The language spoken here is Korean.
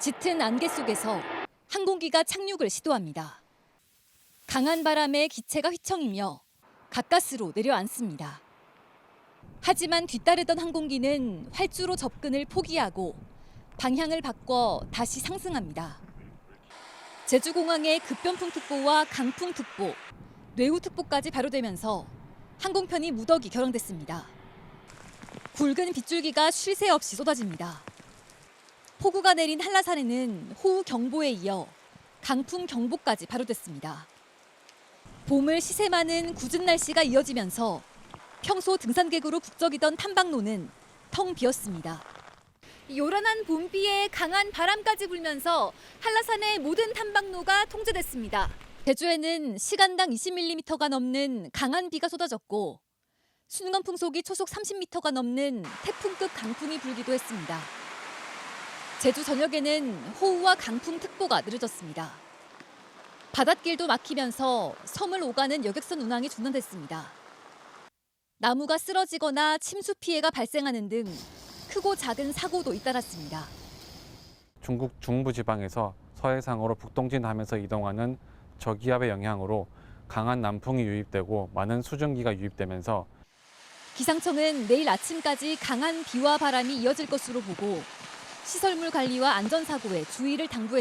짙은 안개 속에서 항공기가 착륙을 시도합니다. 강한 바람에 기체가 휘청이며 가까스로 내려앉습니다. 하지만 뒤따르던 항공기는 활주로 접근을 포기하고 방향을 바꿔 다시 상승합니다. 제주공항에 급변풍특보와 강풍특보, 뇌우특보까지 발효되면서 항공편이 무더기 결항됐습니다. 굵은 빗줄기가 쉴 새 없이 쏟아집니다. 폭우가 내린 한라산에는 호우경보에 이어 강풍경보까지 발효됐습니다. 봄을 시샘하는 궂은 날씨가 이어지면서 평소 등산객으로 북적이던 탐방로는 텅 비었습니다. 요란한 봄비에 강한 바람까지 불면서 한라산의 모든 탐방로가 통제됐습니다. 제주에는 시간당 20mm가 넘는 강한 비가 쏟아졌고 순간 풍속이 초속 30m가 넘는 태풍급 강풍이 불기도 했습니다. 제주 전역에는 호우와 강풍특보가 내려졌습니다. 바닷길도 막히면서 섬을 오가는 여객선 운항이 중단됐습니다. 나무가 쓰러지거나 침수 피해가 발생하는 등 크고 작은 사고도 잇따랐습니다. 중국 중부지방에서 서해상으로 북동진하면서 이동하는 저기압의 영향으로 강한 남풍이 유입되고 많은 수증기가 유입되면서 기상청은 내일 아침까지 강한 비와 바람이 이어질 것으로 보고 시설물 관리와 안전사고에 주의를 당부했습니다.